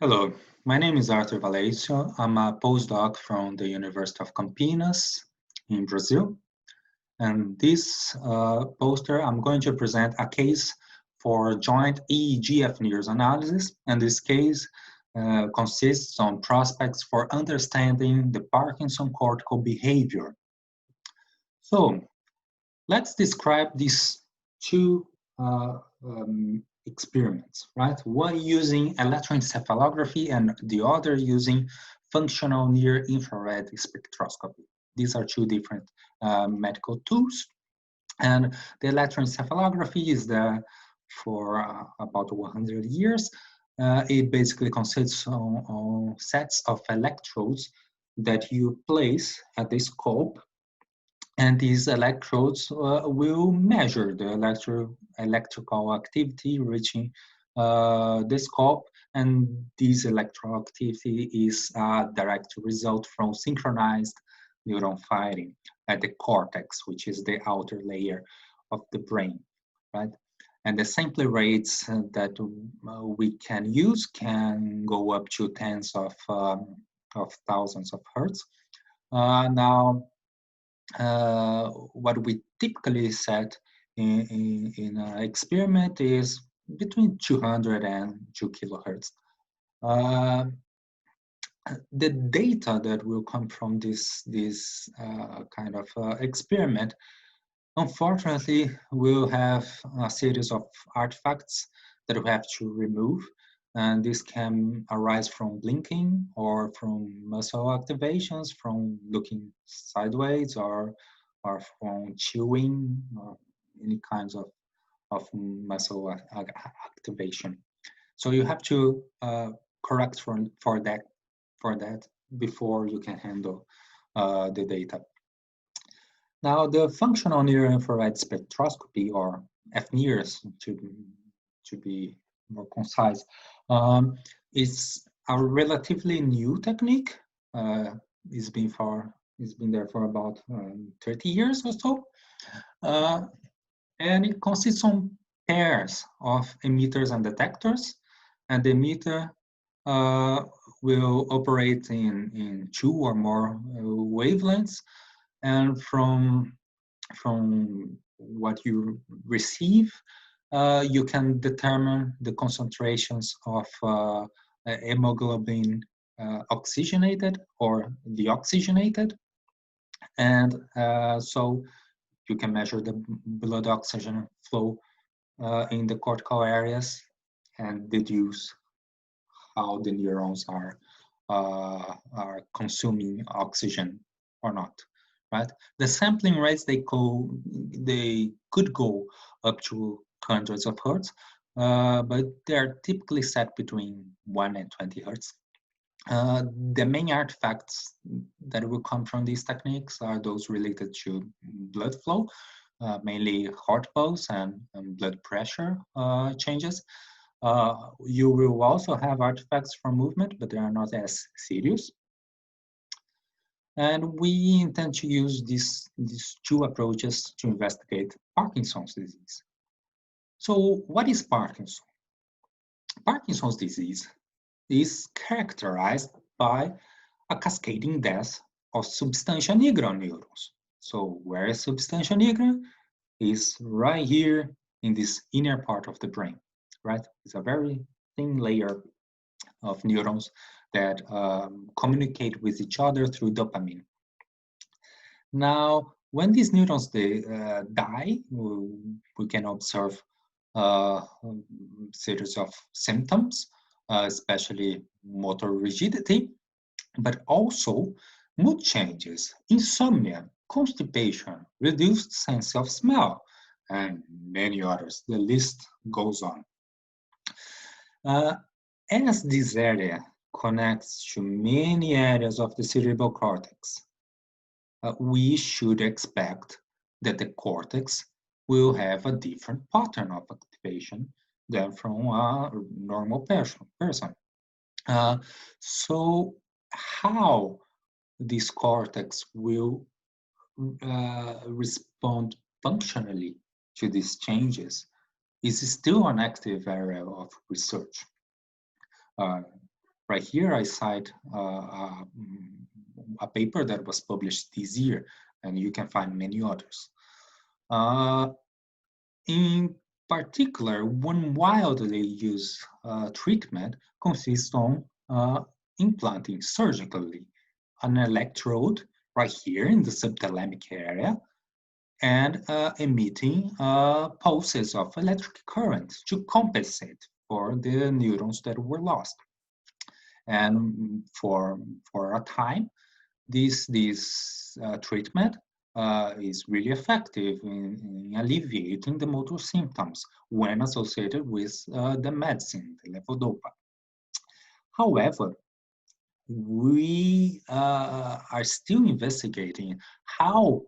Hello, my name is Arthur Valeixo. I'm a postdoc from the University of Campinas in Brazil. And this poster, I'm going to present a case for joint EEG-fNIRS analysis. And this case consists on prospects for understanding the Parkinson cortical behavior. So let's describe these two experiments, right? One using electroencephalography and the other using functional near-infrared spectroscopy. These are two different medical tools. And the electroencephalography is there for about 100 years. It basically consists on sets of electrodes that you place at the scope, and these electrodes will measure the electrical activity reaching the scope, and this electrical activity is a direct result from synchronized neuron firing at the cortex, which is the outer layer of the brain, right? And the sample rates that we can use can go up to tens of thousands of hertz. Now, what we typically set in an experiment is between 200 and 2 kilohertz. The data that will come from this kind of experiment, unfortunately, will have a series of artifacts that we have to remove. And this can arise from blinking or from muscle activations, from looking sideways or from chewing, or any kinds of muscle activation. So you have to correct for that before you can handle the data. Now, the functional near-infrared spectroscopy, or fNIRS, to be more concise, is a relatively new technique. It's been there for about 30 years or so, and it consists on pairs of emitters and detectors, and the emitter will operate in two or more wavelengths, and from what you receive, you can determine the concentrations of hemoglobin oxygenated or deoxygenated. And so you can measure the blood oxygen flow in the cortical areas and deduce how the neurons are consuming oxygen or not, right? The sampling rates, they could go up to hundreds of hertz, but they're typically set between 1 and 20 hertz. The main artifacts that will come from these techniques are those related to blood flow, mainly heart pulse and blood pressure changes. You will also have artifacts from movement, but they are not as serious. And we intend to use these two approaches to investigate Parkinson's disease. So what is Parkinson? Parkinson's disease is characterized by a cascading death of substantia nigra neurons. So where is substantia nigra? Is right here in this inner part of the brain, right? It's a very thin layer of neurons that communicate with each other through dopamine. Now, when these neurons die, we can observe a series of symptoms, especially motor rigidity, but also mood changes, insomnia, constipation, reduced sense of smell, and many others. The list goes on. As this area connects to many areas of the cerebral cortex, we should expect that the cortex will have a different pattern of activation than from a normal person. So how this cortex will respond functionally to these changes is still an active area of research. Right here, I cite a paper that was published this year, and you can find many others. In particular, one widely used treatment consists on implanting surgically an electrode right here in the subthalamic area and emitting pulses of electric current to compensate for the neurons that were lost. And for a time, this treatment is really effective in alleviating the motor symptoms when associated with the medicine, the levodopa. However, we are still investigating how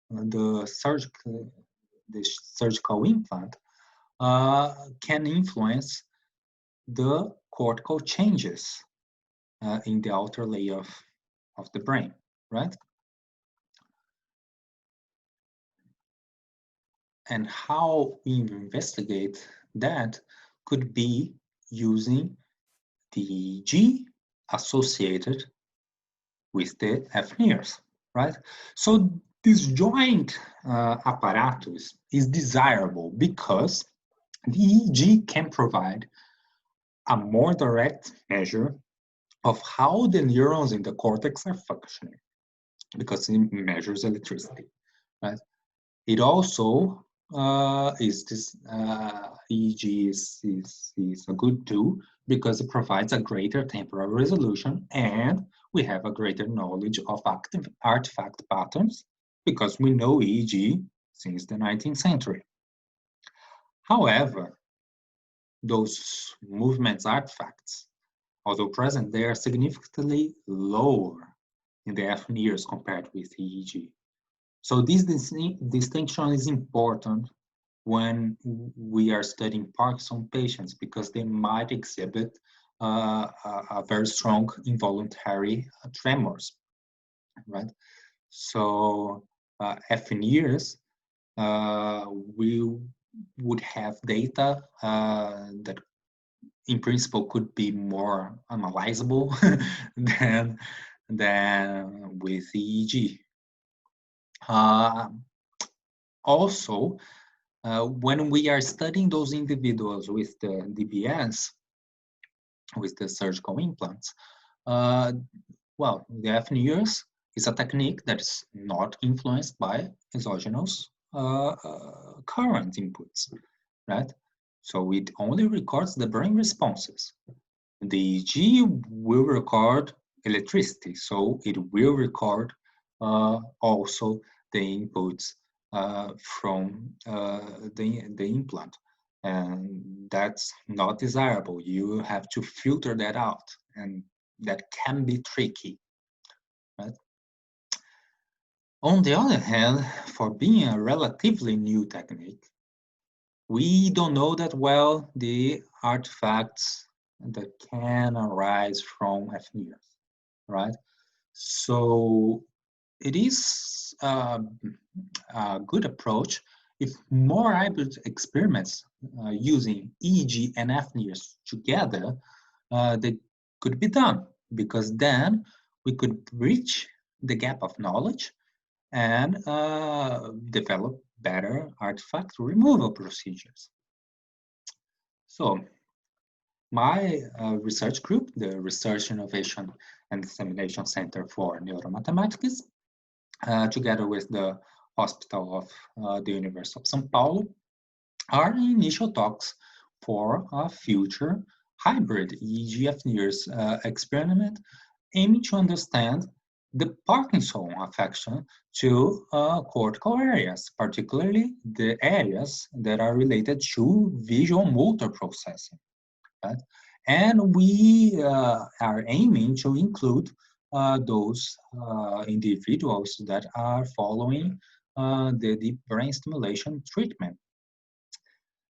the surgical implant can influence the cortical changes in the outer layer of the brain, right? And how we investigate that could be using the EEG associated with the fNIRS, right? So this joint apparatus is desirable because the EEG can provide a more direct measure of how the neurons in the cortex are functioning, because it measures electricity, right? It also EEG is a good tool because it provides a greater temporal resolution, and we have a greater knowledge of active artifact patterns because we know EEG since the 19th century. However, those movements artifacts, although present, they are significantly lower in the fNIRS compared with EEG. So this distinction is important when we are studying Parkinson patients because they might exhibit a very strong involuntary tremors, right? So fNIRS, we would have data that in principle could be more analyzable than with EEG. Also, when we are studying those individuals with the DBS, with the surgical implants, well, the fNIRS is a technique that is not influenced by exogenous current inputs, right? So it only records the brain responses. The EEG will record electricity, so it will record also the inputs from the implant, and that's not desirable. You have to filter that out, and that can be tricky, right? On the other hand, for being a relatively new technique, we don't know that well the artifacts that can arise from fNIRS, right? So it is a good approach if more hybrid experiments using EEG and fNIRS together, they could be done, because then we could bridge the gap of knowledge and develop better artifact removal procedures. So my research group, the Research, Innovation and Dissemination Center for Neuromathematics, together with the Hospital of the University of São Paulo, are in initial talks for a future hybrid EEG-fNIRS experiment aiming to understand the Parkinson affection to cortical areas, particularly the areas that are related to visual motor processing. Right? And we are aiming to include those individuals that are following the deep brain stimulation treatment.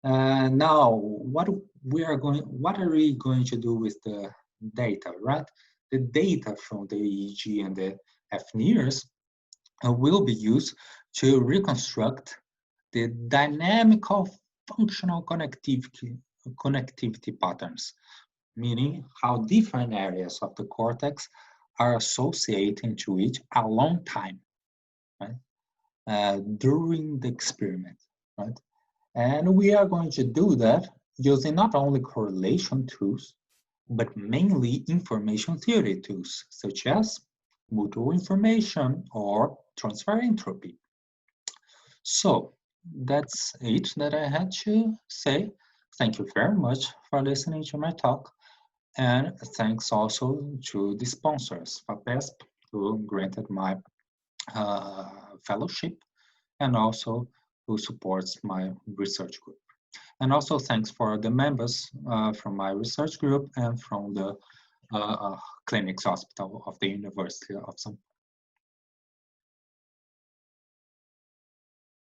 Now, what are we going to do with the data, right? The data from the EEG and the fNIRS will be used to reconstruct the dynamical functional connectivity patterns meaning how different areas of the cortex are associating to each a long time, right? During the experiment, right? And we are going to do that using not only correlation tools, but mainly information theory tools, such as mutual information or transfer entropy. So that's it that I had to say. Thank you very much for listening to my talk. And thanks also to the sponsors, FAPESP, who granted my fellowship and also who supports my research group. And also thanks for the members from my research group and from the clinics hospital of the University of São Paulo.